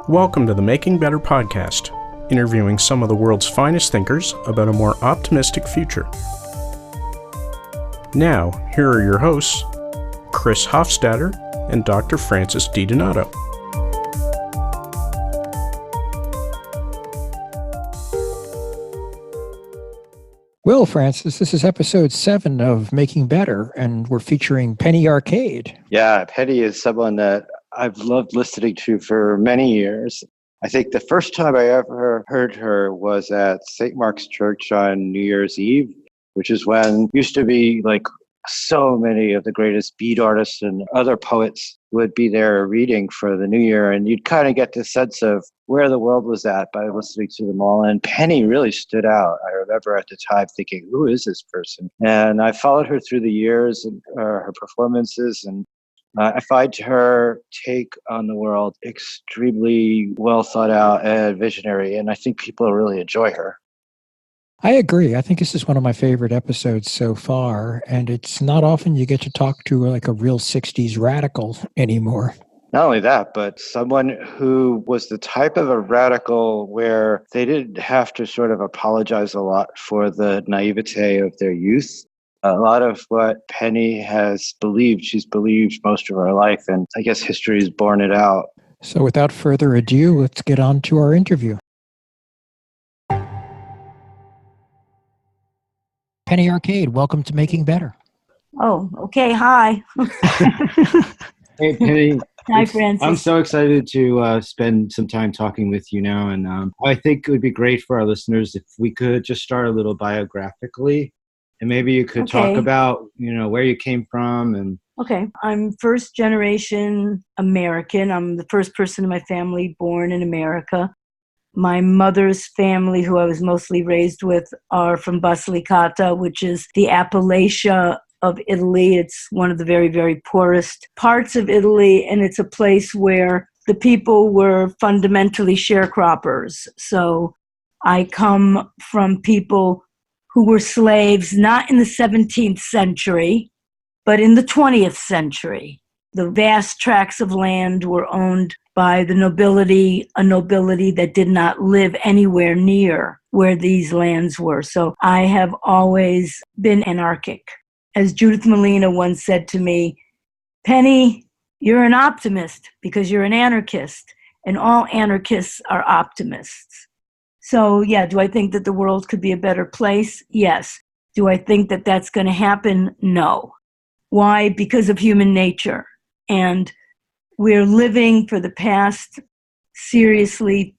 Welcome to the Making Better podcast, interviewing some of the world's finest thinkers about a more optimistic future. Now, here are your hosts, Chris Hofstadter and Dr. Francis DiDonato. Well, Francis, this is episode 7 of Making Better, and we're featuring Penny Arcade. Yeah, Penny is someone that I've loved listening to for many years. I think the first time I ever heard her was at St. Mark's Church on New Year's Eve, which is when used to be like so many of the greatest beat artists and other poets would be there reading for the new year. And you'd kind of get the sense of where the world was at by listening to them all. And Penny really stood out. I remember at the time thinking, who is this person? And I followed her through the years and her performances, and I find her take on the world extremely well thought out and visionary, and I think people really enjoy her. I agree. I think this is one of my favorite episodes so far, and it's not often you get to talk to like a real 60s radical anymore. Not only that, but someone who was the type of a radical where they didn't have to sort of apologize a lot for the naivete of their youth. A lot of what Penny has believed, she's believed most of her life, and I guess history has borne it out. So without further ado, let's get on to our interview. Penny Arcade, welcome to Making Better. Oh, okay. Hi. Hey, Penny. Hi, Francis. I'm so excited to spend some time talking with you now, and I think it would be great for our listeners if we could just start a little biographically. And maybe you could talk about, where you came from. And Okay. I'm first generation American. I'm the first person in my family born in America. My mother's family, who I was mostly raised with, are from Basilicata, which is the Appalachia of Italy. It's one of the very, very poorest parts of Italy. And it's a place where the people were fundamentally sharecroppers. So I come from people who were slaves, not in the 17th century, but in the 20th century. The vast tracts of land were owned by the nobility, a nobility that did not live anywhere near where these lands were. So I have always been anarchic. As Judith Malina once said to me, Penny, you're an optimist because you're an anarchist, and all anarchists are optimists. So, yeah, do I think that the world could be a better place? Yes. Do I think that that's going to happen? No. Why? Because of human nature. And we're living for the past, seriously,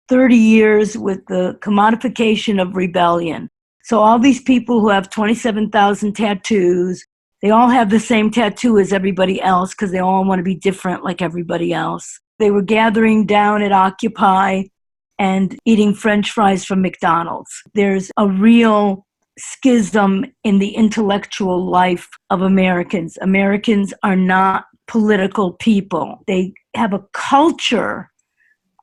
30 years with the commodification of rebellion. So all these people who have 27,000 tattoos, they all have the same tattoo as everybody else because they all want to be different like everybody else. They were gathering down at Occupy and eating French fries from McDonald's. There's a real schism in the intellectual life of Americans. Americans are not political people. They have a culture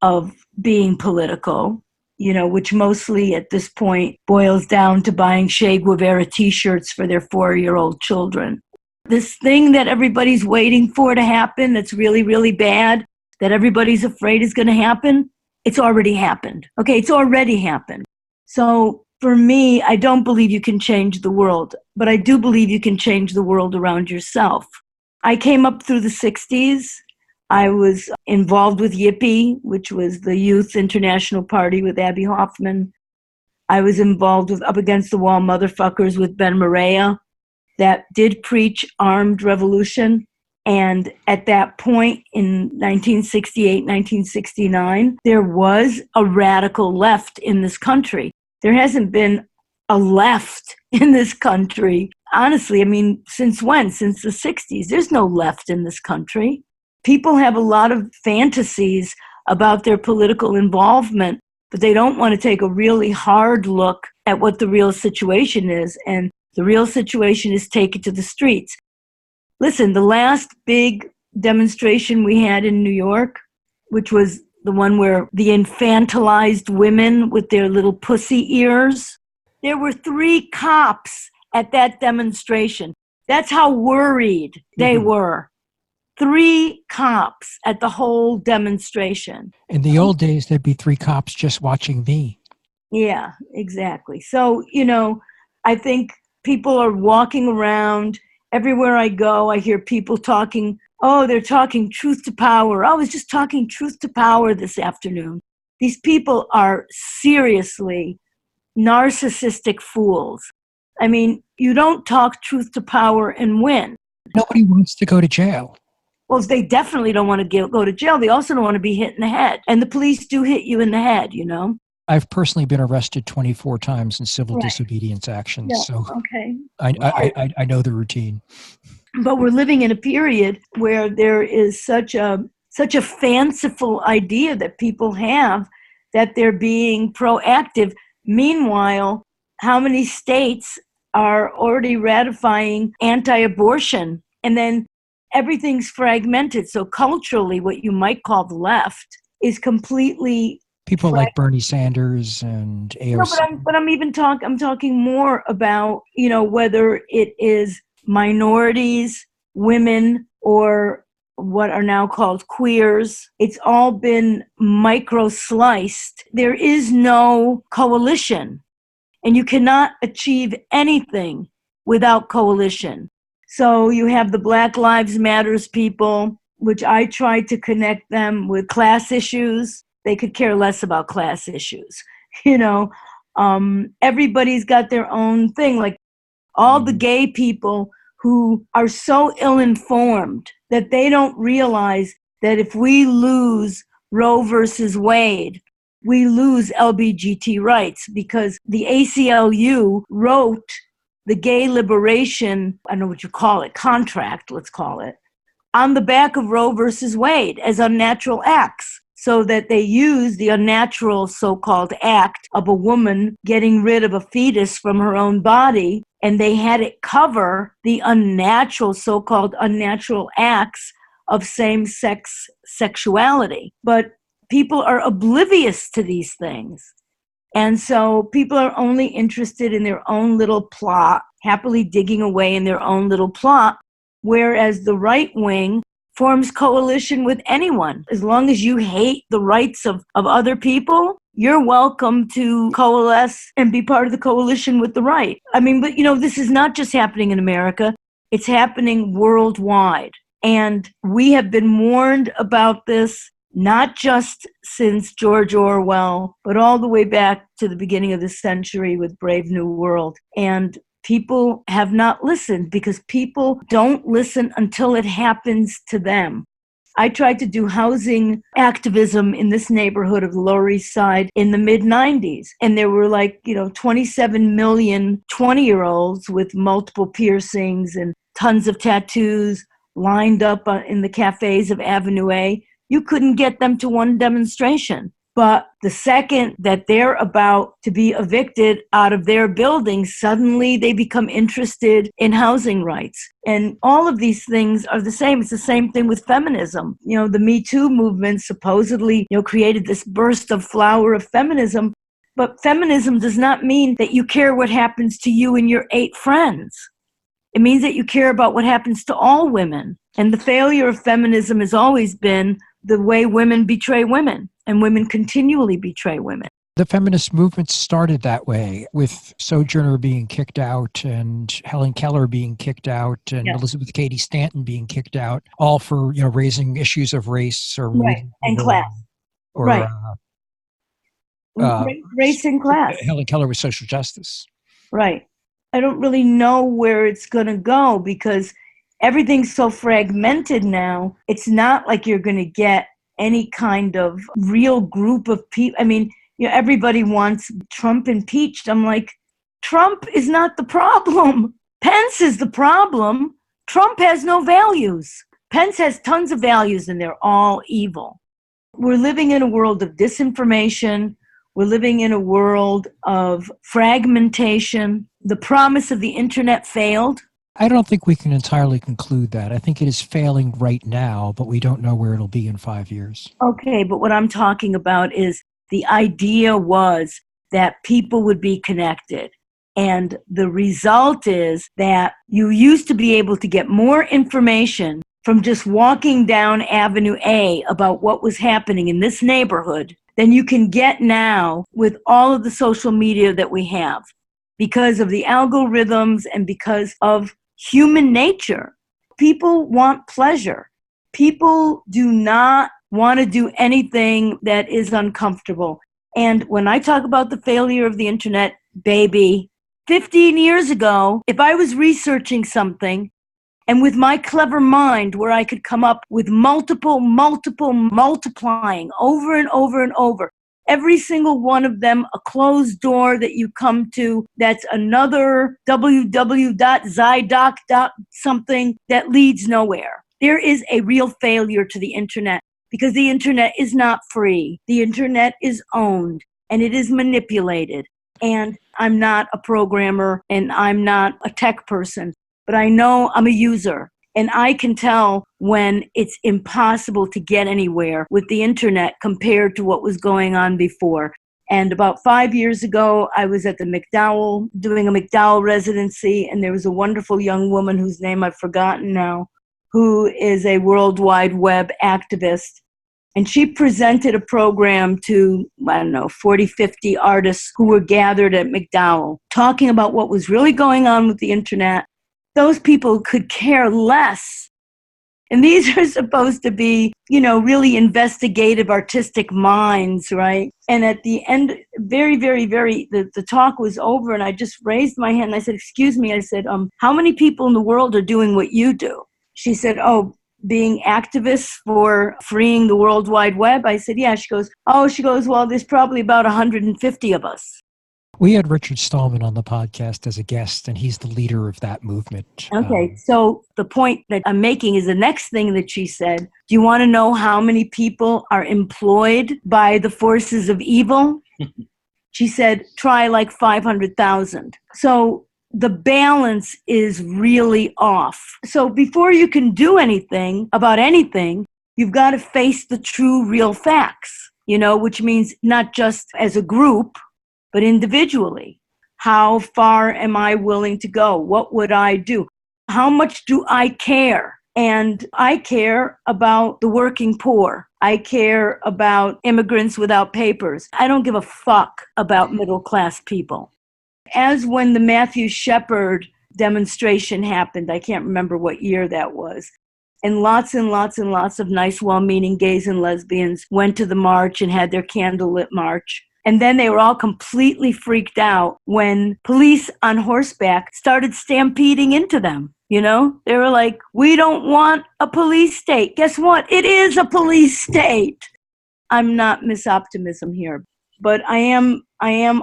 of being political, which mostly at this point boils down to buying Che Guevara t-shirts for their 4-year-old children. This thing that everybody's waiting for to happen that's really, really bad, that everybody's afraid is going to happen, it's already happened. Okay, it's already happened. So for me, I don't believe you can change the world, but I do believe you can change the world around yourself. I came up through the 60s. I was involved with Yippie, which was the Youth International Party with Abby Hoffman. I was involved with Up Against the Wall Motherfuckers with Ben Morea that did preach armed revolution. And at that point in 1968, 1969, there was a radical left in this country. There hasn't been a left in this country. Honestly, since when? Since the 60s. There's no left in this country. People have a lot of fantasies about their political involvement, but they don't want to take a really hard look at what the real situation is. And the real situation is take it to the streets. Listen, the last big demonstration we had in New York, which was the one where the infantilized women with their little pussy ears, there were 3 cops at that demonstration. That's how worried they were. 3 cops at the whole demonstration. In the old days, there'd be 3 cops just watching me. Yeah, exactly. So, I think people are walking around. Everywhere I go, I hear people talking, oh, they're talking truth to power. I was just talking truth to power this afternoon. These people are seriously narcissistic fools. I mean, you don't talk truth to power and win. Nobody wants to go to jail. Well, they definitely don't want to go to jail. They also don't want to be hit in the head. And the police do hit you in the head, I've personally been arrested 24 times in civil disobedience actions. Yeah, so okay. I know the routine. But we're living in a period where there is such a fanciful idea that people have that they're being proactive. Meanwhile, how many states are already ratifying anti-abortion? And then everything's fragmented. So culturally, what you might call the left is completely people like Bernie Sanders and AOC. No, I'm talking more about, whether it is minorities, women, or what are now called queers. It's all been micro-sliced. There is no coalition, and you cannot achieve anything without coalition. So you have the Black Lives Matters people, which I tried to connect them with class issues. They could care less about class issues. Everybody's got their own thing. Like all the gay people who are so ill-informed that they don't realize that if we lose Roe versus Wade, we lose LGBT rights, because the ACLU wrote the gay liberation, I don't know what you call it, contract, let's call it, on the back of Roe versus Wade as unnatural acts. So that they use the unnatural so-called act of a woman getting rid of a fetus from her own body, and they had it cover the unnatural, so-called unnatural acts of same-sex sexuality. But people are oblivious to these things. And so people are only interested in their own little plot, happily digging away in their own little plot, whereas the right wing forms coalition with anyone. As long as you hate the rights of other people, you're welcome to coalesce and be part of the coalition with the right. I mean, but this is not just happening in America. It's happening worldwide. And we have been warned about this, not just since George Orwell, but all the way back to the beginning of the century with Brave New World. And people have not listened because people don't listen until it happens to them. I tried to do housing activism in this neighborhood of the Lower East Side in the mid-90s. And there were 27 million 20-year-olds with multiple piercings and tons of tattoos lined up in the cafes of Avenue A. You couldn't get them to one demonstration. But the second that they're about to be evicted out of their building, suddenly they become interested in housing rights. And all of these things are the same. It's the same thing with feminism. The Me Too movement supposedly, created this burst of flower of feminism. But feminism does not mean that you care what happens to you and your 8 friends. It means that you care about what happens to all women. And the failure of feminism has always been the way women betray women. And women continually betray women. The feminist movement started that way, with Sojourner being kicked out and Helen Keller being kicked out and Elizabeth Cady Stanton being kicked out, all for raising issues of race or and class. Or, right. Race and class. Helen Keller was social justice. Right. I don't really know where it's going to go because everything's so fragmented now. It's not like you're going to get any kind of real group of people. I mean, everybody wants Trump impeached. I'm like, Trump is not the problem. Pence is the problem. Trump has no values. Pence has tons of values and they're all evil. We're living in a world of disinformation. We're living in a world of fragmentation. The promise of the internet failed. I don't think we can entirely conclude that. I think it is failing right now, but we don't know where it'll be in 5 years. Okay, but what I'm talking about is the idea was that people would be connected. And the result is that you used to be able to get more information from just walking down Avenue A about what was happening in this neighborhood than you can get now with all of the social media that we have, because of the algorithms and because of human nature. People want pleasure. People do not want to do anything that is uncomfortable. And when I talk about the failure of the internet, baby, 15 years ago, if I was researching something and with my clever mind where I could come up with multiplying over and over and over, every single one of them a closed door that you come to, that's another www.zydoc.something that leads nowhere. There is a real failure to the internet because the internet is not free. The internet is owned and it is manipulated. And I'm not a programmer and I'm not a tech person, but I know I'm a user. And I can tell when it's impossible to get anywhere with the internet compared to what was going on before. And about 5 years ago, I was at the McDowell, doing a McDowell residency, and there was a wonderful young woman whose name I've forgotten now, who is a World Wide Web activist. And she presented a program to, 40, 50 artists who were gathered at McDowell, talking about what was really going on with the internet. Those people could care less. And these are supposed to be, really investigative, artistic minds, right? And at the end, the talk was over and I just raised my hand and I said, excuse me, I said, how many people in the world are doing what you do? She said, being activists for freeing the World Wide Web. I said, yeah. She goes, well, there's probably about 150 of us. We had Richard Stallman on the podcast as a guest, and he's the leader of that movement. Okay, so the point that I'm making is the next thing that she said. Do you want to know how many people are employed by the forces of evil? She said, try like 500,000. So the balance is really off. So before you can do anything about anything, you've got to face the true, real facts, which means not just as a group, but individually. How far am I willing to go? What would I do? How much do I care? And I care about the working poor. I care about immigrants without papers. I don't give a fuck about middle-class people. As when the Matthew Shepard demonstration happened, I can't remember what year that was, and lots and lots and lots of nice, well-meaning gays and lesbians went to the march and had their candlelit march. And then they were all completely freaked out when police on horseback started stampeding into them. They were like, we don't want a police state. Guess what? It is a police state. I'm not Miss Optimism here, but I am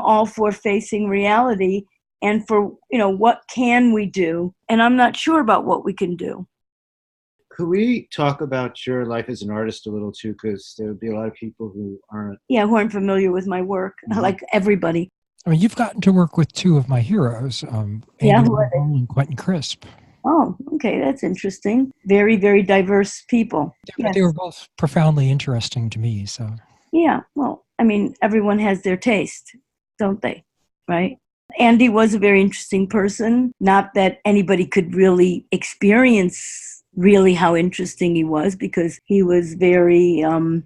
all for facing reality and for, what can we do? And I'm not sure about what we can do. Could we talk about your life as an artist a little too? Because there would be a lot of people who aren't. Yeah, who aren't familiar with my work, like everybody. I mean, you've gotten to work with two of my heroes, who are they? And Quentin Crisp. Oh, okay, that's interesting. Very, very diverse people. Yes. They were both profoundly interesting to me. So. Yeah, well, I mean, everyone has their taste, don't they? Right? Andy was a very interesting person. Not that anybody could really experience really how interesting he was, because he was very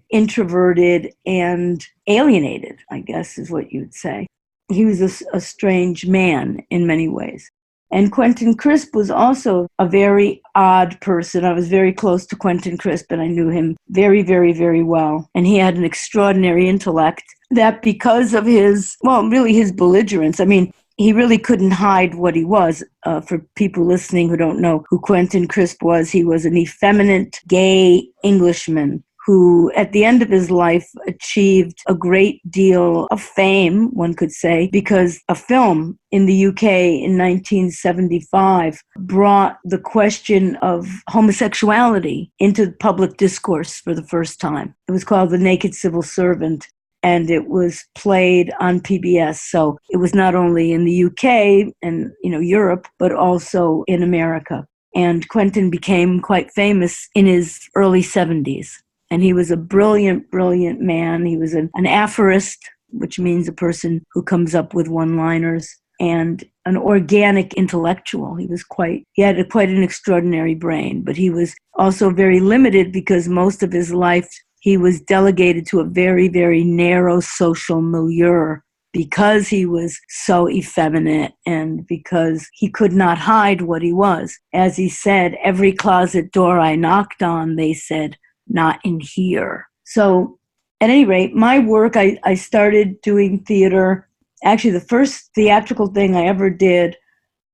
introverted and alienated, I guess is what you'd say. He was a strange man in many ways. And Quentin Crisp was also a very odd person. I was very close to Quentin Crisp, and I knew him very, very, very well. And he had an extraordinary intellect that, because of his belligerence, I mean, he really couldn't hide what he was. For people listening who don't know who Quentin Crisp was, he was an effeminate gay Englishman who, at the end of his life, achieved a great deal of fame, one could say, because a film in the UK in 1975 brought the question of homosexuality into public discourse for the first time. It was called The Naked Civil Servant, and it was played on PBS. So it was not only in the UK and Europe, but also in America. And Quentin became quite famous in his early 70s. And he was a brilliant, brilliant man. He was an aphorist, which means a person who comes up with one-liners. and an organic intellectual. He had quite an extraordinary brain, but he was also very limited because most of his life he was delegated to a very, very narrow social milieu because he was so effeminate and because he could not hide what he was. As he said, every closet door I knocked on, they said, not in here. So at any rate, my work, I started doing theater. Actually, the first theatrical thing I ever did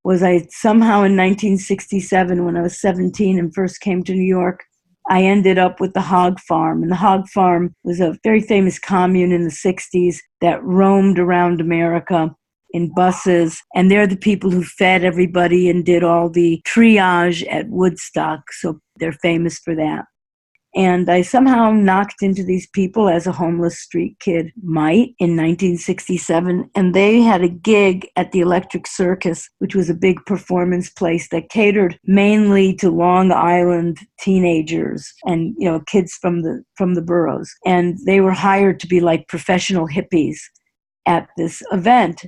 was I somehow in 1967, when I was 17 and first came to New York, I ended up with the Hog Farm. And the Hog Farm was a very famous commune in the 60s that roamed around America in buses. And they're the people who fed everybody and did all the triage at Woodstock. So they're famous for that. And I somehow knocked into these people as a homeless street kid might in 1967. And they had a gig at the Electric Circus, which was a big performance place that catered mainly to Long Island teenagers and, kids from the boroughs. And they were hired to be like professional hippies at this event.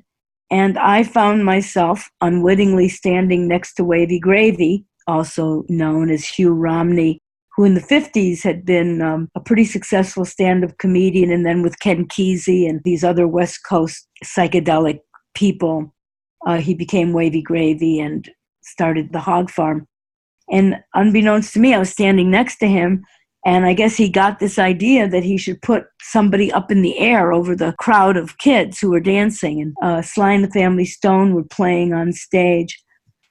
And I found myself unwittingly standing next to Wavy Gravy, also known as Hugh Romney, who in the 50s had been a pretty successful stand-up comedian, and then with Ken Kesey and these other West Coast psychedelic people, he became Wavy Gravy and started the Hog Farm. And unbeknownst to me, I was standing next to him, and I guess he got this idea that he should put somebody up in the air over the crowd of kids who were dancing. And Sly and the Family Stone were playing on stage.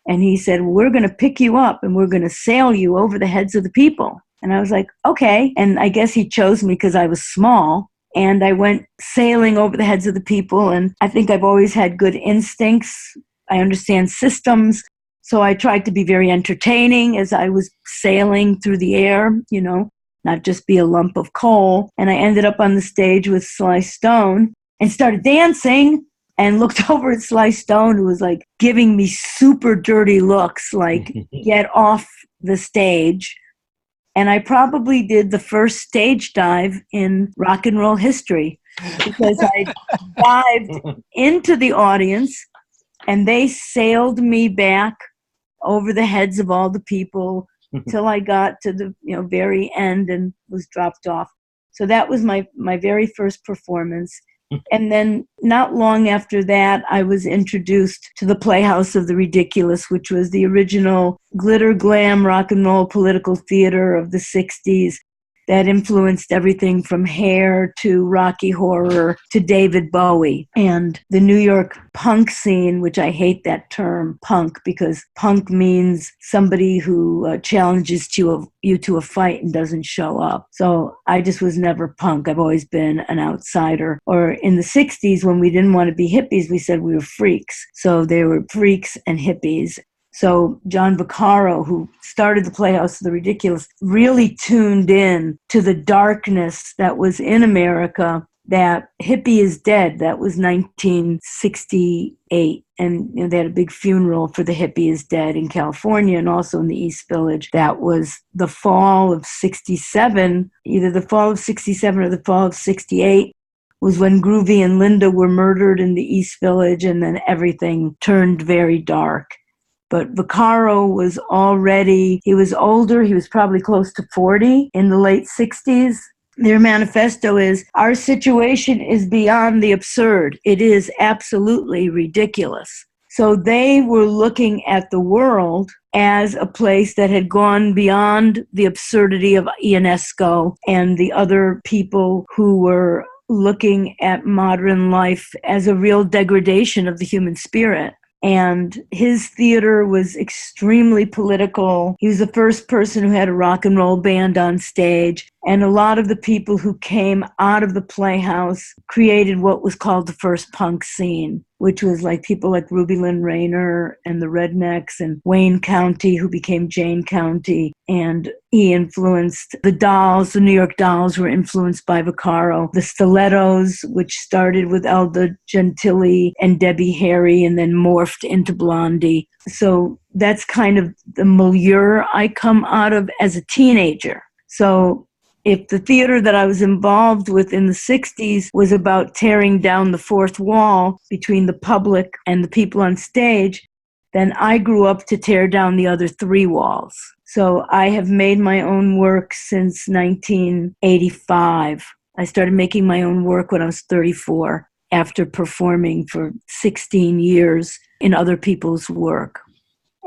And he said, we're going to pick you up and we're going to sail you over the heads of the people. And I was like, okay. And I guess he chose me because I was small. And I went sailing over the heads of the people. And I think I've always had good instincts. I understand systems. So I tried to be very entertaining as I was sailing through the air, not just be a lump of coal. And I ended up on the stage with Sly Stone and started dancing. And looked over at Sly Stone, who was like giving me super dirty looks, like, get off the stage. And I probably did the first stage dive in rock and roll history because I dived into the audience and they sailed me back over the heads of all the people till I got to the very end and was dropped off. So that was my very first performance. And then not long after that, I was introduced to the Playhouse of the Ridiculous, which was the original glitter, glam, rock and roll political theater of the 60s that influenced everything from Hair to Rocky Horror to David Bowie. And the New York punk scene, which I hate that term, punk, because punk means somebody who challenges you to a fight and doesn't show up. So I just was never punk. I've always been an outsider. Or in the 60s, when we didn't want to be hippies, we said we were freaks. So they were freaks and hippies. So John Vaccaro, who started the Playhouse of the Ridiculous, really tuned in to the darkness that was in America, that hippie is dead. That was 1968. And they had a big funeral for the hippie is dead in California and also in the East Village. That was the fall of 67, either the fall of 67 or the fall of 68. Was when Groovy and Linda were murdered in the East Village, and then everything turned very dark. But Vaccaro was he was older, he was probably close to 40 in the late 60s. Their manifesto is, our situation is beyond the absurd. It is absolutely ridiculous. So they were looking at the world as a place that had gone beyond the absurdity of Ionesco and the other people who were looking at modern life as a real degradation of the human spirit. And his theater was extremely political. He was the first person who had a rock and roll band on stage. And a lot of the people who came out of the Playhouse created what was called the first punk scene, which was like people like Ruby Lynn Rayner and the Rednecks and Wayne County, who became Jane County. And he influenced the Dolls. The New York Dolls were influenced by Vaccaro. The Stilettos, which started with Elda Gentili and Debbie Harry and then morphed into Blondie. So that's kind of the milieu I come out of as a teenager. So if the theater that I was involved with in the 60s was about tearing down the fourth wall between the public and the people on stage, then I grew up to tear down the other three walls. So I have made my own work since 1985. I started making my own work when I was 34, after performing for 16 years in other people's work.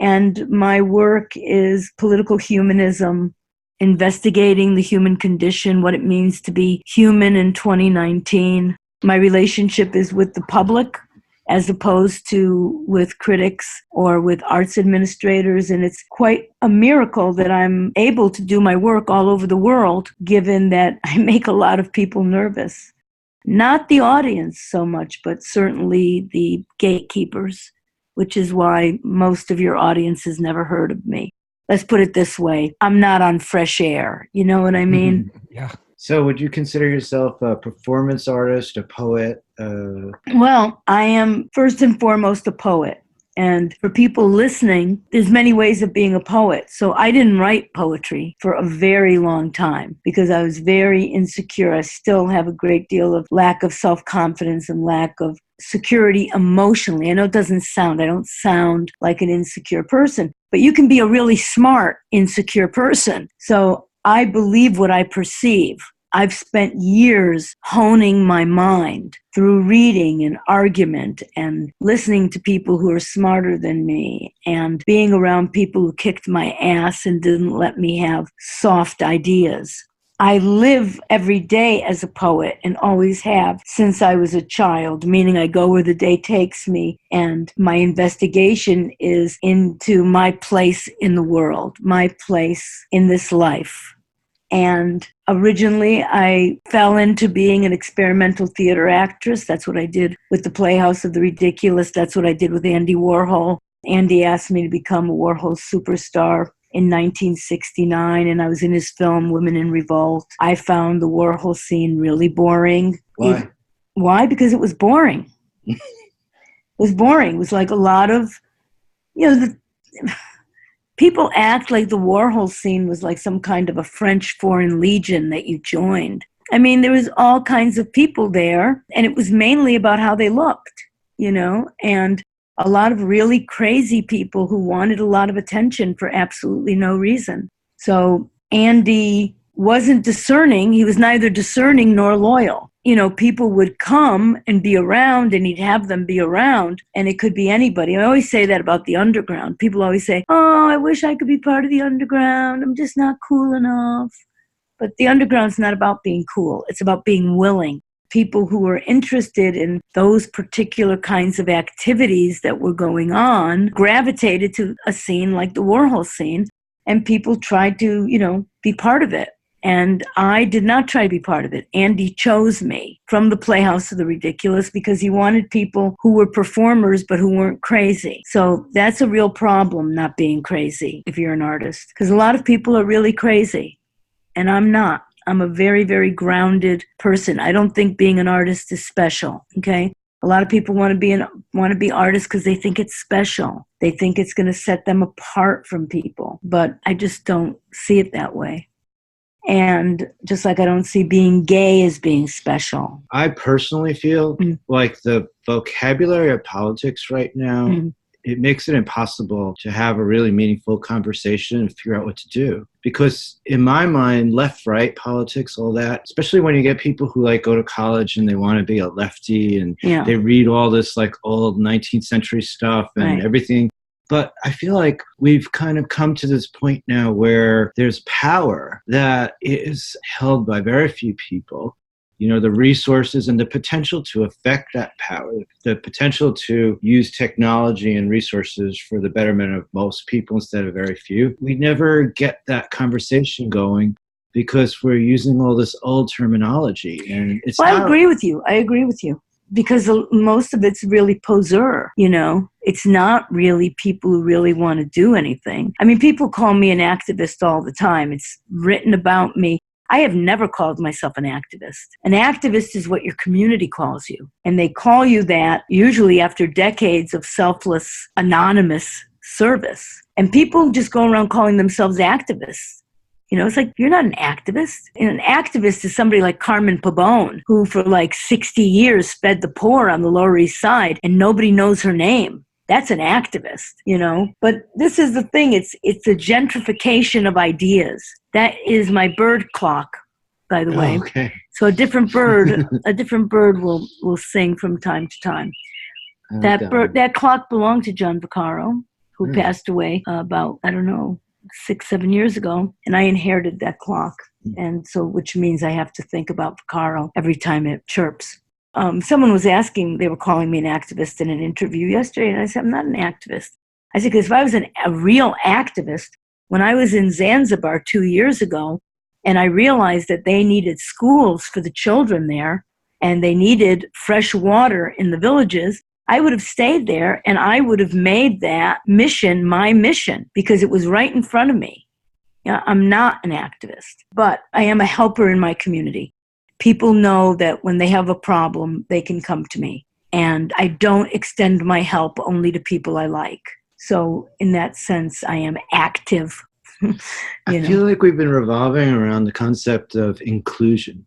And my work is political humanism, investigating the human condion, what it means to be human in 2019. My relationship is with the public as opposed to with critics or with arts administrators. And it's quite a miracle that I'm able to do my work all over the world, given that I make a lot of people nervous. Not the audience so much, but certainly the gatekeepers, which is why most of your audience has never heard of me. Let's put it this way. I'm not on fresh air. You know what I mean? Yeah. So would you consider yourself a performance artist, a poet? Well, I am first and foremost a poet. And for people listening, there's many ways of being a poet. So I didn't write poetry for a very long time because I was very insecure. I still have a great deal of lack of self-confidence and lack of security emotionally. I know I don't sound like an insecure person, but you can be a really smart, insecure person. So I believe what I perceive. I've spent years honing my mind through reading and argument and listening to people who are smarter than me and being around people who kicked my ass and didn't let me have soft ideas. I live every day as a poet and always have since I was a child, meaning I go where the day takes me, and my investigation is into my place in the world, my place in this life. And originally, I fell into being an experimental theater actress. That's what I did with the Playhouse of the Ridiculous. That's what I did with Andy Warhol. Andy asked me to become a Warhol superstar in 1969, and I was in his film Women in Revolt. I found the Warhol scene really boring. Why? Why? Because it was boring. It was boring. It was like a lot of, people act like the Warhol scene was like some kind of a French Foreign Legion that you joined. I mean, there was all kinds of people there, and it was mainly about how they looked, and a lot of really crazy people who wanted a lot of attention for absolutely no reason. So Andy wasn't discerning. He was neither discerning nor loyal. People would come and be around, and he'd have them be around, and it could be anybody. I always say that about the underground. People always say, oh, I wish I could be part of the underground. I'm just not cool enough. But the underground's not about being cool. It's about being willing. People who were interested in those particular kinds of activities that were going on gravitated to a scene like the Warhol scene, and people tried to, be part of it. And I did not try to be part of it. Andy chose me from the Playhouse of the Ridiculous because he wanted people who were performers but who weren't crazy. So that's a real problem, not being crazy if you're an artist. Because a lot of people are really crazy, and I'm not. I'm a very, very grounded person. I don't think being an artist is special, okay? A lot of people want to be artists because they think it's special. They think it's going to set them apart from people. But I just don't see it that way. And just like I don't see being gay as being special. I personally feel like the vocabulary of politics right now, it makes it impossible to have a really meaningful conversation and figure out what to do. Because in my mind, left-right politics, all that, especially when you get people who go to college and they want to be a lefty and they read all this old 19th century stuff and everything. But I feel like we've kind of come to this point now where there's power that is held by very few people. The resources and the potential to affect that power, the potential to use technology and resources for the betterment of most people instead of very few. We never get that conversation going because we're using all this old terminology. And it's I agree with you. Because most of it's really poseur, It's not really people who really want to do anything. I mean, people call me an activist all the time. It's written about me. I have never called myself an activist. An activist is what your community calls you. And they call you that usually after decades of selfless, anonymous service. And people just go around calling themselves activists. It's like, you're not an activist. And an activist is somebody like Carmen Pabon, who for like 60 years fed the poor on the Lower East Side, and nobody knows her name. That's an activist, But this is the thing. It's a gentrification of ideas. That is my bird clock, by the way. Okay. So a different bird will sing from time to time. That clock belonged to John Vaccaro, who passed away about, 6-7 years ago, and I inherited that clock. And so, which means I have to think about Vaccaro every time it chirps. Someone was asking, they were calling me an activist in an interview yesterday, and I said, I'm not an activist. I said, because if I was a real activist, when I was in Zanzibar 2 years ago, and I realized that they needed schools for the children there, and they needed fresh water in the villages, I would have stayed there, and I would have made that mission my mission, because it was right in front of me. I'm not an activist, but I am a helper in my community. People know that when they have a problem, they can come to me. And I don't extend my help only to people I like. So in that sense, I am active. I feel like we've been revolving around the concept of inclusion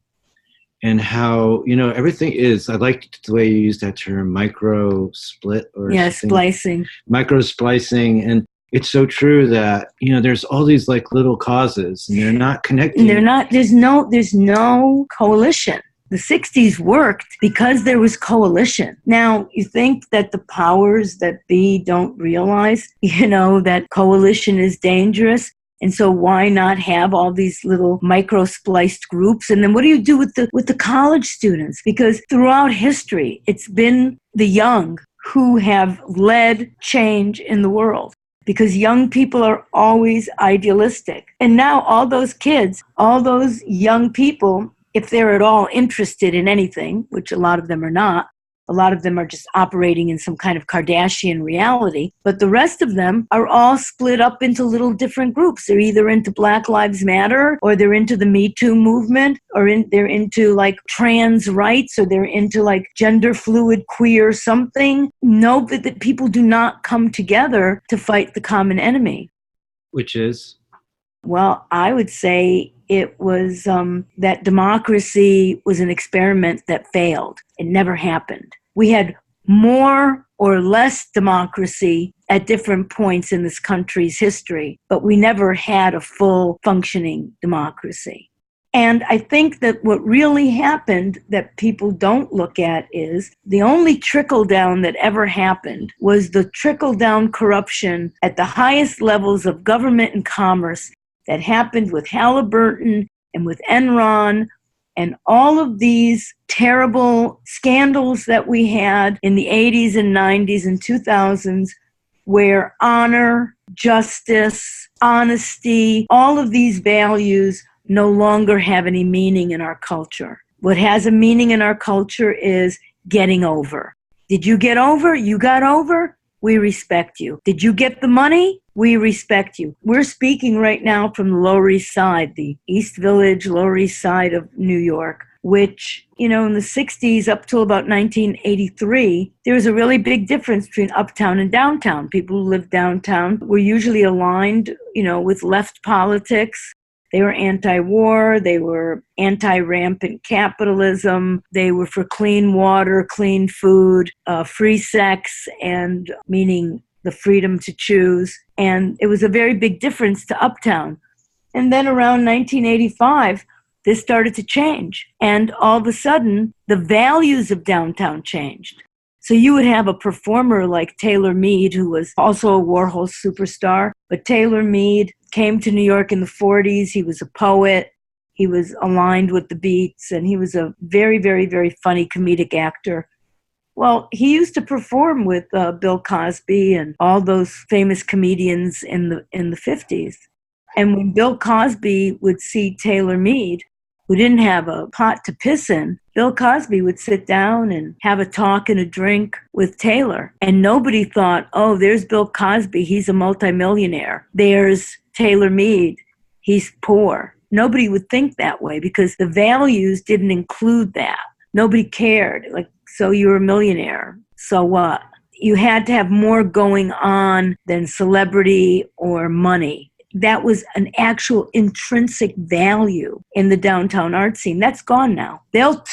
and how, everything is, I like the way you use that term, micro split or splicing. Micro splicing. And it's so true that, there's all these like little causes and they're not connected. There's no coalition. The 60s worked because there was coalition. Now, you think that the powers that be don't realize, that coalition is dangerous. And so why not have all these little micro-spliced groups? And then what do you do with the college students? Because throughout history, it's been the young who have led change in the world. Because young people are always idealistic. And now all those kids, all those young people, if they're at all interested in anything, which a lot of them are not, a lot of them are just operating in some kind of Kardashian reality, but the rest of them are all split up into little different groups. They're either into Black Lives Matter, or they're into the Me Too movement, or they're into like trans rights, or they're into like gender fluid queer something. No, but that people do not come together to fight the common enemy. Which is? Well, I would say it was that democracy was an experiment that failed. It never happened. We had more or less democracy at different points in this country's history, but we never had a full functioning democracy. And I think that what really happened that people don't look at is the only trickle-down that ever happened was the trickle-down corruption at the highest levels of government and commerce that happened with Halliburton and with Enron and all of these terrible scandals that we had in the 80s and 90s and 2000s, where honor, justice, honesty, all of these values no longer have any meaning in our culture. What has a meaning in our culture is getting over. Did you get over? You got over? We respect you. Did you get the money? We respect you. We're speaking right now from the Lower East Side, the East Village, Lower East Side of New York, which, in the 60s up till about 1983, there was a really big difference between uptown and downtown. People who lived downtown were usually aligned, with left politics. They were anti-war, they were anti-rampant capitalism, they were for clean water, clean food, free sex, and meaning the freedom to choose. And it was a very big difference to uptown. And then around 1985, this started to change. And all of a sudden, the values of downtown changed. So you would have a performer like Taylor Mead, who was also a Warhol superstar. But Taylor Mead came to New York in the 40s. He was a poet. He was aligned with the Beats. And he was a very, very, very funny comedic actor. Well, he used to perform with Bill Cosby and all those famous comedians in the 50s. And when Bill Cosby would see Taylor Mead, who didn't have a pot to piss in, Bill Cosby would sit down and have a talk and a drink with Taylor. And nobody thought, oh, there's Bill Cosby, he's a multimillionaire. There's Taylor Mead, he's poor. Nobody would think that way because the values didn't include that. Nobody cared. Like, so you're a millionaire, so what? You had to have more going on than celebrity or money. that was an actual intrinsic value in the downtown art scene. That's gone now. They'll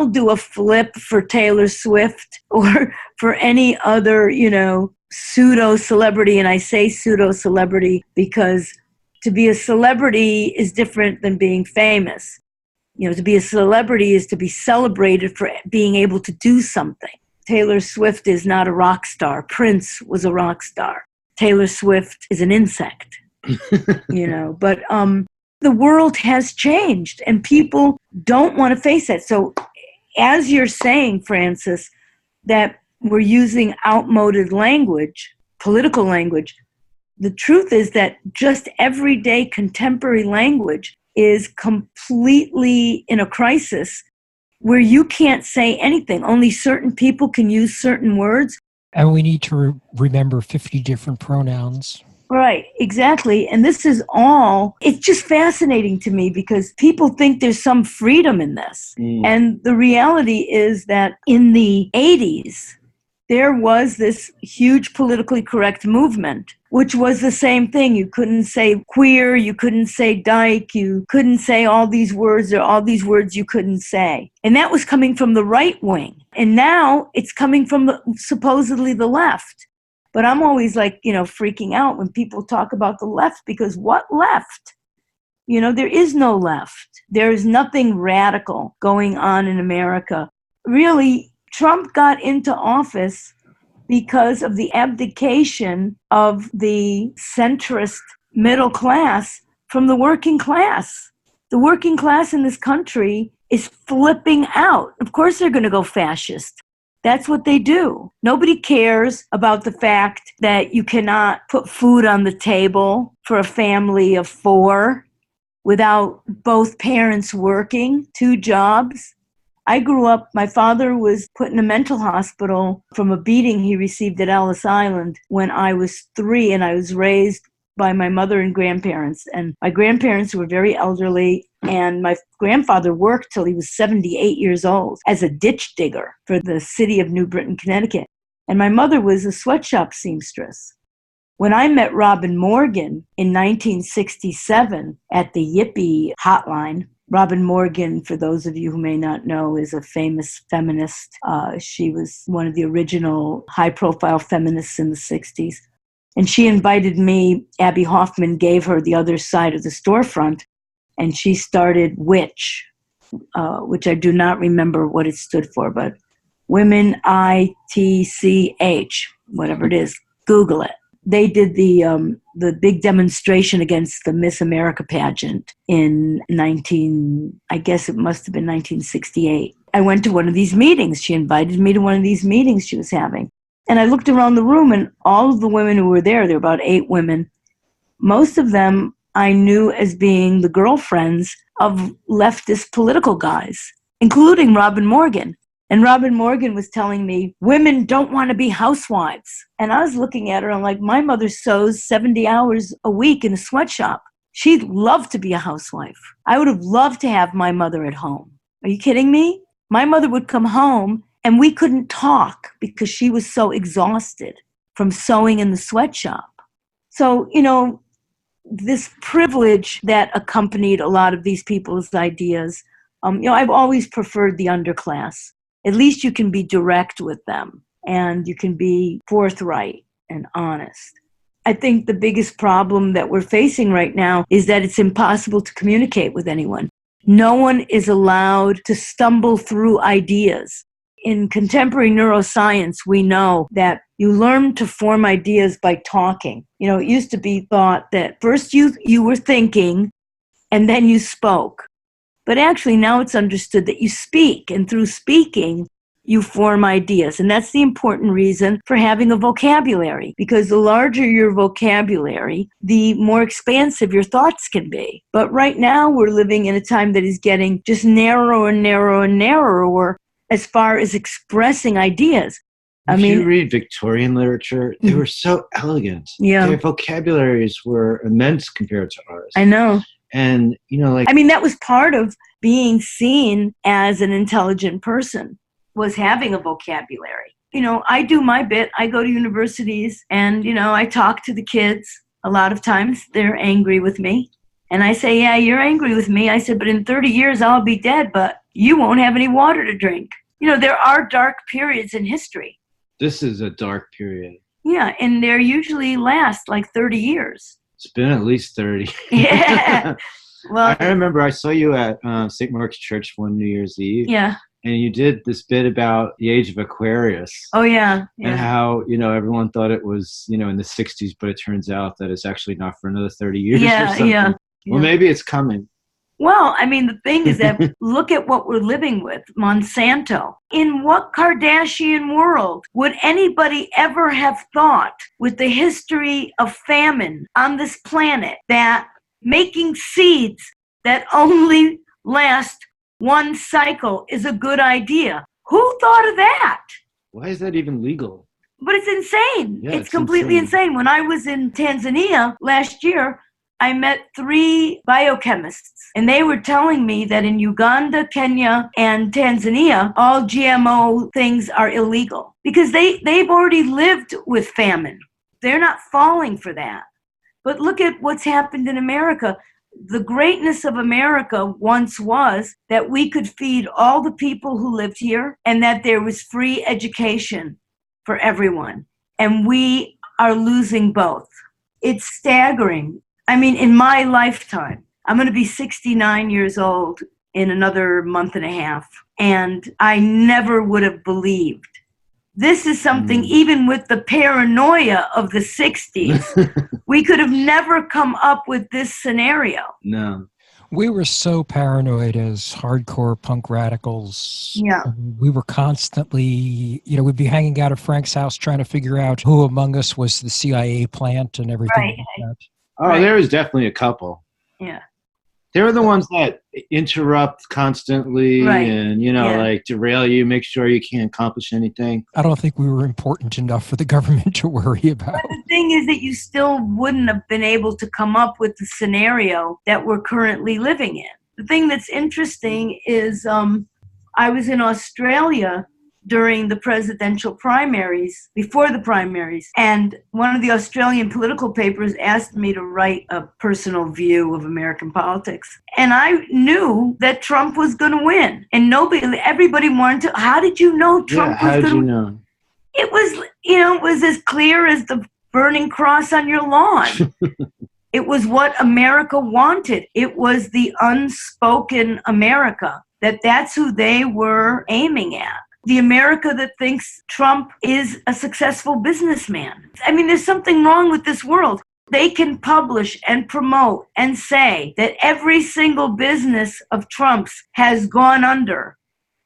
do a flip for Taylor Swift or for any other, pseudo celebrity. And I say pseudo celebrity because to be a celebrity is different than being famous. To be a celebrity is to be celebrated for being able to do something. Taylor Swift is not a rock star. Prince was a rock star. Taylor Swift is an insect, but the world has changed and people don't want to face it. So as you're saying, Francis, that we're using outmoded language, political language, the truth is that just everyday contemporary language is completely in a crisis where you can't say anything. Only certain people can use certain words. And we need to remember 50 different pronouns. Right, exactly. And this is all, it's just fascinating to me because people think there's some freedom in this. And the reality is that in the 80s, there was this huge politically correct movement, which was the same thing. You couldn't say queer, you couldn't say dyke, you couldn't say all these words, or all these words you couldn't say. And that was coming from the right wing. And now it's coming from supposedly the left. But I'm always freaking out when people talk about the left, because what left? There is no left. There is nothing radical going on in America. Really, Trump got into office because of the abdication of the centrist middle class from the working class. The working class in this country is flipping out. Of course they're going to go fascist. That's what they do. Nobody cares about the fact that you cannot put food on the table for a family of 4 without both parents working 2 jobs. I grew up, my father was put in a mental hospital from a beating he received at Ellis Island when I was 3, and I was raised by my mother and grandparents. And my grandparents were very elderly, and my grandfather worked till he was 78 years old as a ditch digger for the city of New Britain, Connecticut. And my mother was a sweatshop seamstress. When I met Robin Morgan in 1967 at the Yippie hotline, Robin Morgan, for those of you who may not know, is a famous feminist. She was one of the original high-profile feminists in the 60s. And she invited me, Abby Hoffman gave her the other side of the storefront, and she started WITCH, which I do not remember what it stood for, but Women ITCH, whatever it is, Google it. They did the big demonstration against the Miss America pageant in I guess it must have been 1968. I went to one of these meetings. She invited me to one of these meetings she was having. And I looked around the room, and all of the women who were there were about 8 women. Most of them I knew as being the girlfriends of leftist political guys, including Robin Morgan. And Robin Morgan was telling me, women don't want to be housewives. And I was looking at her, and I'm like, my mother sews 70 hours a week in a sweatshop. She'd love to be a housewife. I would have loved to have my mother at home. Are you kidding me? My mother would come home, and we couldn't talk because she was so exhausted from sewing in the sweatshop. So, this privilege that accompanied a lot of these people's ideas, I've always preferred the underclass. At least you can be direct with them, and you can be forthright and honest. I think the biggest problem that we're facing right now is that it's impossible to communicate with anyone. No one is allowed to stumble through ideas. In contemporary neuroscience, we know that you learn to form ideas by talking. It used to be thought that first you were thinking and then you spoke. But actually now it's understood that you speak, and through speaking, you form ideas. And that's the important reason for having a vocabulary, because the larger your vocabulary, the more expansive your thoughts can be. But right now we're living in a time that is getting just narrower and narrower and narrower as far as expressing ideas. If you read Victorian literature, they were so elegant. Yeah. Their vocabularies were immense compared to ours. I know. And, that was part of being seen as an intelligent person, was having a vocabulary. I do my bit. I go to universities and, I talk to the kids. A lot of times they're angry with me. And I say, yeah, you're angry with me. I said, but in 30 years, I'll be dead, but you won't have any water to drink. You know, there are dark periods in history. This is a dark period. Yeah, and they usually last like 30 years. It's been at least 30. Yeah. Well, I remember I saw you at St. Mark's Church one New Year's Eve. Yeah. And you did this bit about the age of Aquarius. Oh, yeah. And how, you know, everyone thought it was, you know, in the 60s, but it turns out that it's actually not for another 30 years or something. Yeah. Well, maybe it's coming. Well, I mean, the thing is that look at what we're living with, Monsanto. In what Kardashian world would anybody ever have thought, with the history of famine on this planet, that making seeds that only last one cycle is a good idea? Who thought of that? Why is that even legal? But it's insane. Yeah, it's completely insane. When I was in Tanzania last year, I met 3 biochemists, and they were telling me that in Uganda, Kenya, and Tanzania, all GMO things are illegal because they've already lived with famine. They're not falling for that. But look at what's happened in America. The greatness of America once was that we could feed all the people who lived here and that there was free education for everyone. And we are losing both. It's staggering. I mean, in my lifetime, I'm going to be 69 years old in another month and a half, and I never would have believed. This is something, even with the paranoia of the 60s, we could have never come up with this scenario. No. We were so paranoid as hardcore punk radicals. Yeah. We were constantly, you know, we'd be hanging out at Frank's house trying to figure out who among us was the CIA plant and everything Right. like that. Oh, there was definitely a couple. Yeah. They were the ones that interrupt constantly and, you know, like derail you, make sure you can't accomplish anything. I don't think we were important enough for the government to worry about. But the thing is that you still wouldn't have been able to come up with the scenario that we're currently living in. The thing that's interesting is I was in Australia during the presidential primaries, before the primaries, and one of the Australian political papers asked me to write a personal view of American politics. And I knew that Trump was going to win. And everybody wanted to, how did you know Trump was going to win? How did you know? It was, it was as clear as the burning cross on your lawn. It was what America wanted. It was the unspoken America, that's who they were aiming at. The America that thinks Trump is a successful businessman. I mean, there's something wrong with this world. They can publish and promote and say that every single business of Trump's has gone under.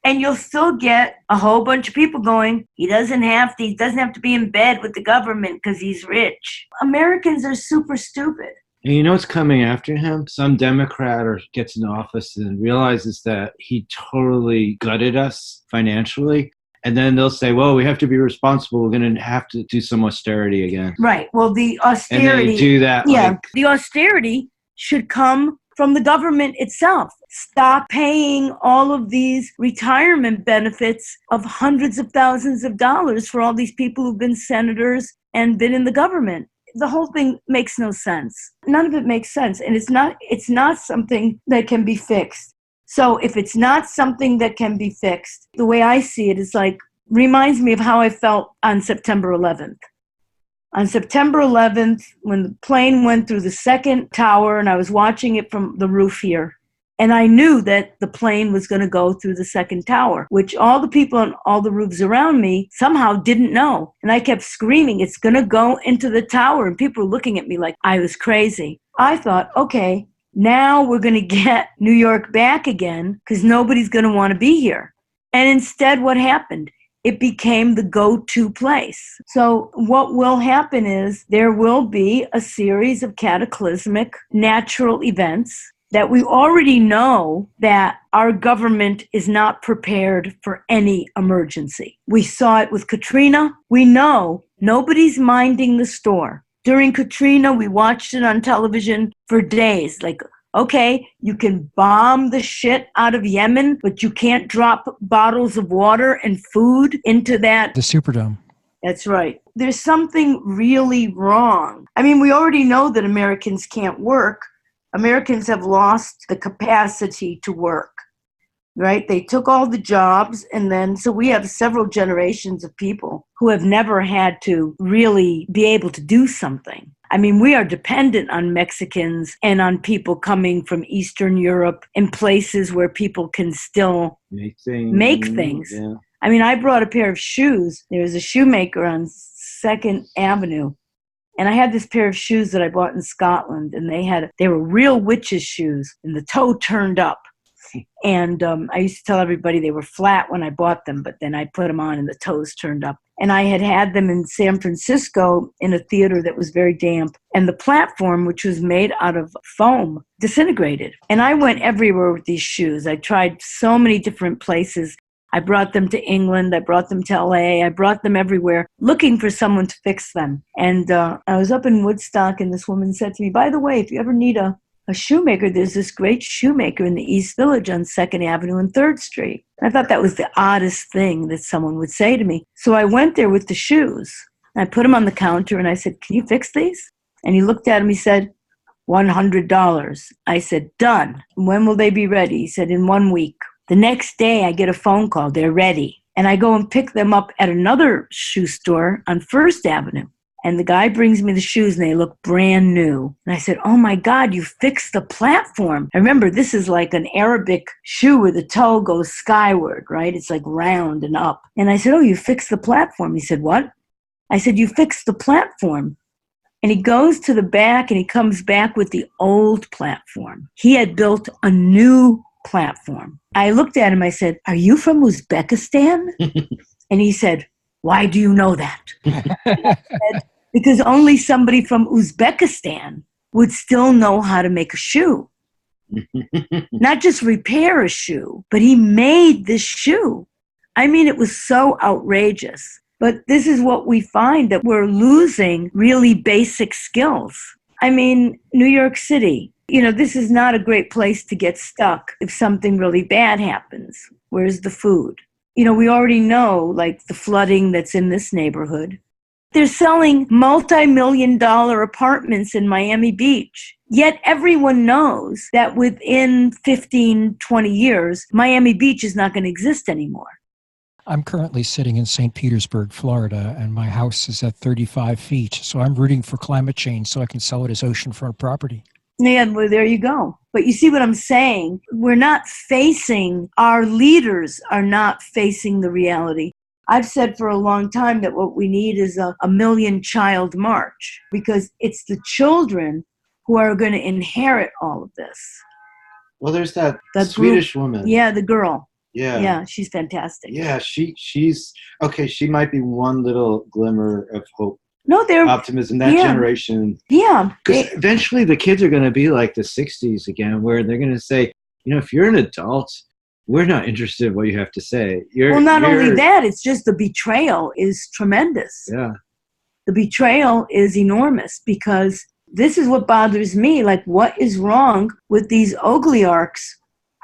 And you'll still get a whole bunch of people going, he doesn't have to be in bed with the government because he's rich. Americans are super stupid. And you know what's coming after him? Some Democrat gets in office and realizes that he totally gutted us financially. And then they'll say, well, we have to be responsible. We're going to have to do some austerity again. Right. Well, the austerity. And they do that. Yeah. The austerity should come from the government itself. Stop paying all of these retirement benefits of hundreds of thousands of dollars for all these people who've been senators and been in the government. The whole thing makes no sense. None of it makes sense. And it's not something that can be fixed. So if it's not something that can be fixed, the way I see it is reminds me of how I felt on September 11th. On September 11th, when the plane went through the second tower and I was watching it from the roof here, and I knew that the plane was going to go through the second tower, which all the people on all the roofs around me somehow didn't know. And I kept screaming, it's going to go into the tower. And people were looking at me like I was crazy. I thought, okay, now we're going to get New York back again because nobody's going to want to be here. And instead, what happened? It became the go-to place. So what will happen is there will be a series of cataclysmic natural events that we already know that our government is not prepared for any emergency. We saw it with Katrina. We know nobody's minding the store. During Katrina, we watched it on television for days. Okay, you can bomb the shit out of Yemen, but you can't drop bottles of water and food into that. The Superdome. That's right. There's something really wrong. I mean, we already know that Americans can't work. Americans have lost the capacity to work, right? They took all the jobs, and then, so we have several generations of people who have never had to really be able to do something. I mean, we are dependent on Mexicans and on people coming from Eastern Europe in places where people can still make things. Yeah. I mean, I brought a pair of shoes. There was a shoemaker on 2nd Avenue. And I had this pair of shoes that I bought in Scotland. And they were real witches' shoes. And the toe turned up. And I used to tell everybody they were flat when I bought them. But then I put them on and the toes turned up. And I had them in San Francisco in a theater that was very damp. And the platform, which was made out of foam, disintegrated. And I went everywhere with these shoes. I tried so many different places. I brought them to England. I brought them to LA. I brought them everywhere looking for someone to fix them. And I was up in Woodstock, and this woman said to me, by the way, if you ever need a shoemaker, there's this great shoemaker in the East Village on 2nd Avenue and 3rd Street. I thought that was the oddest thing that someone would say to me. So I went there with the shoes. I put them on the counter, and I said, can you fix these? And he looked at them. He said, $100. I said, done. When will they be ready? He said, in 1 week. The next day, I get a phone call. They're ready. And I go and pick them up at another shoe store on 1st Avenue. And the guy brings me the shoes, and they look brand new. And I said, oh, my God, you fixed the platform. I remember this is like an Arabic shoe where the toe goes skyward, right? It's like round and up. And I said, oh, you fixed the platform. He said, what? I said, you fixed the platform. And he goes to the back, and he comes back with the old platform. He had built a new platform. I looked at him, I said, are you from Uzbekistan? And he said, why do you know that? I said, because only somebody from Uzbekistan would still know how to make a shoe. Not just repair a shoe, but he made this shoe. I mean, it was so outrageous. But this is what we find, that we're losing really basic skills. I mean, New York City, this is not a great place to get stuck if something really bad happens. Where's the food? We already know, like, the flooding that's in this neighborhood. They're selling multi-million-dollar apartments in Miami Beach. Yet everyone knows that within 15, 20 years, Miami Beach is not going to exist anymore. I'm currently sitting in St. Petersburg, Florida, and my house is at 35 feet. So I'm rooting for climate change so I can sell it as oceanfront property. Yeah, well, there you go. But you see what I'm saying? Our leaders are not facing the reality. I've said for a long time that what we need is a 1 million child march, because it's the children who are going to inherit all of this. Well, there's that Swedish woman. Yeah, the girl. Yeah. Yeah, she's fantastic. Yeah, she's okay. She might be one little glimmer of hope. No, they're optimism. That generation. Yeah. Because eventually the kids are going to be like the 60s again, where they're going to say, if you're an adult, we're not interested in what you have to say. Not only that, it's just the betrayal is tremendous. Yeah. The betrayal is enormous, because this is what bothers me. Like, what is wrong with these oligarchs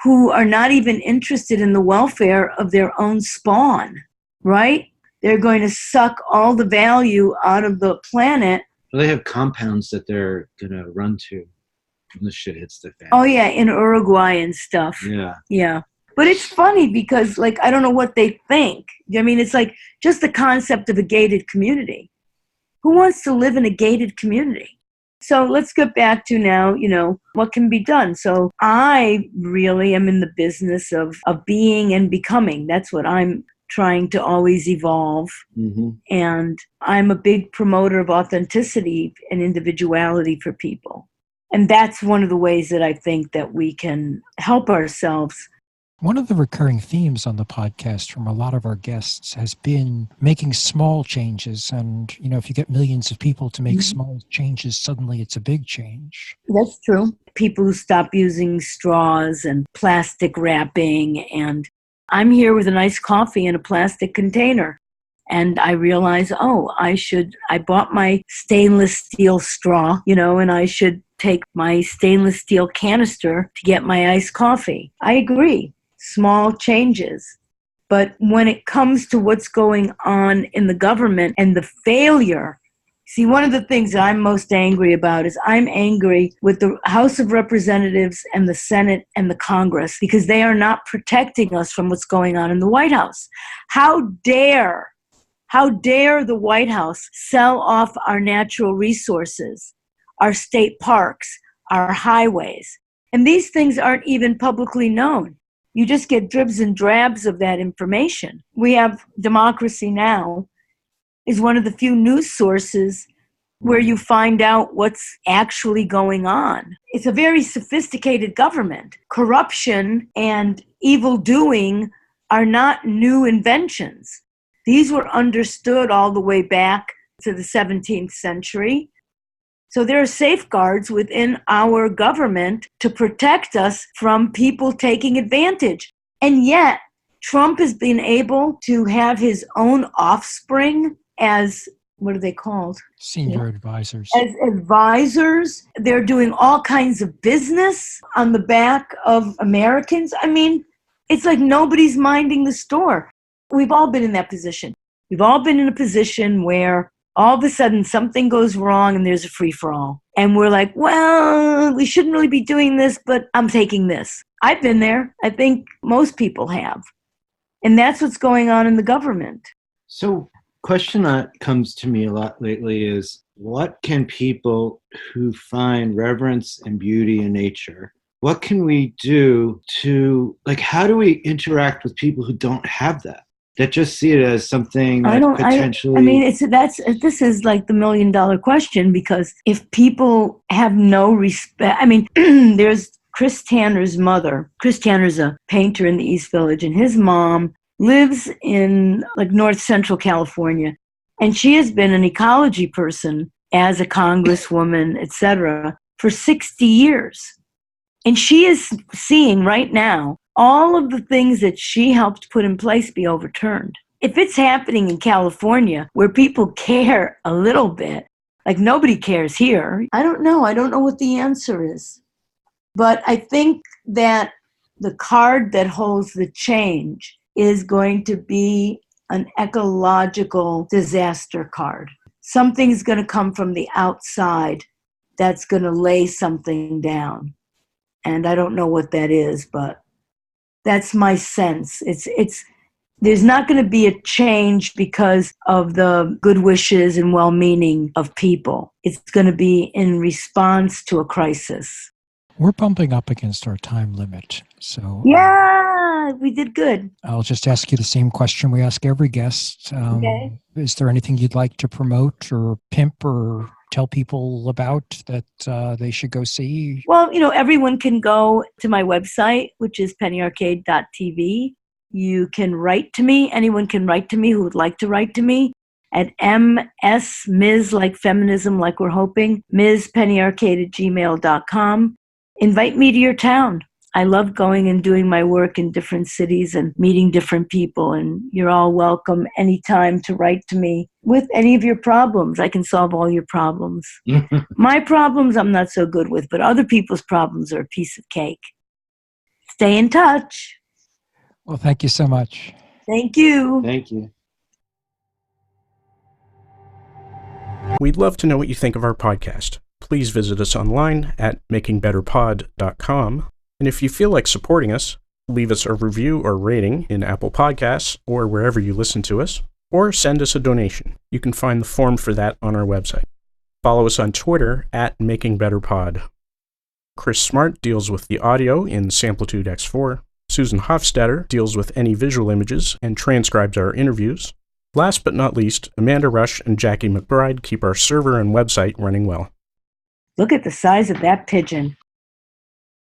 who are not even interested in the welfare of their own spawn, right? They're going to suck all the value out of the planet. Well, they have compounds that they're going to run to when the shit hits the fan. Oh, yeah, in Uruguay and stuff. Yeah. Yeah. But it's funny because, like, I don't know what they think. I mean, it's like just the concept of a gated community. Who wants to live in a gated community? So let's get back to now, what can be done. So I really am in the business of being and becoming. That's what I'm trying to always evolve. Mm-hmm. And I'm a big promoter of authenticity and individuality for people. And that's one of the ways that I think that we can help ourselves. One of the recurring themes on the podcast from a lot of our guests has been making small changes. And, if you get millions of people to make small changes, suddenly it's a big change. That's true. People who stop using straws and plastic wrapping. And I'm here with a nice coffee in a plastic container. And I realize, I bought my stainless steel straw, and I should take my stainless steel canister to get my iced coffee. I agree. Small changes. But when it comes to what's going on in the government and the failure, see, one of the things that I'm most angry about is I'm angry with the House of Representatives and the Senate and the Congress because they are not protecting us from what's going on in the White House. How dare the White House sell off our natural resources, our state parks, our highways? And these things aren't even publicly known. You just get dribs and drabs of that information. We have Democracy Now! Is one of the few news sources where you find out what's actually going on. It's a very sophisticated government. Corruption and evil doing are not new inventions. These were understood all the way back to the 17th century. So there are safeguards within our government to protect us from people taking advantage. And yet, Trump has been able to have his own offspring as, what are they called? Senior advisors. As advisors. They're doing all kinds of business on the back of Americans. I mean, it's like nobody's minding the store. We've all been in that position. We've all been in a position where all of a sudden something goes wrong and there's a free-for-all. And we're like, well, we shouldn't really be doing this, but I'm taking this. I've been there. I think most people have. And that's what's going on in the government. So, question that comes to me a lot lately is, what can people who find reverence and beauty in nature, what can we do to, like, how do we interact with people who don't have that just see it as something that potentially... I mean, this is like the $1 million question, because if people have no respect, I mean, there's Chris Tanner's mother. Chris Tanner's a painter in the East Village, and his mom lives in like North Central California, and she has been an ecology person as a congresswoman, etc., for 60 years. And she is seeing right now all of the things that she helped put in place be overturned. If it's happening in California where people care a little bit, like nobody cares here, I don't know. I don't know what the answer is. But I think that the card that holds the change is going to be an ecological disaster card. Something's going to come from the outside that's going to lay something down. And I don't know what that is, but that's my sense. There's not going to be a change because of the good wishes and well-meaning of people. It's going to be in response to a crisis. We're bumping up against our time limit, so... Yeah, we did good. I'll just ask you the same question we ask every guest. Okay. Is there anything you'd like to promote or pimp or tell people about that they should go see? Well, everyone can go to my website, which is pennyarcade.tv. You can write to me. Anyone can write to me who would like to write to me at Ms. like feminism, like we're hoping, mspennyarcade@gmail.com. Invite me to your town. I love going and doing my work in different cities and meeting different people, and you're all welcome anytime to write to me with any of your problems. I can solve all your problems. My problems I'm not so good with, but other people's problems are a piece of cake. Stay in touch. Well, thank you so much. Thank you. Thank you. We'd love to know what you think of our podcast. Please visit us online at makingbetterpod.com. And if you feel like supporting us, leave us a review or rating in Apple Podcasts or wherever you listen to us, or send us a donation. You can find the form for that on our website. Follow us on Twitter at makingbetterpod. Chris Smart deals with the audio in Samplitude X4. Susan Hofstadter deals with any visual images and transcribes our interviews. Last but not least, Amanda Rush and Jackie McBride keep our server and website running well. Look at the size of that pigeon.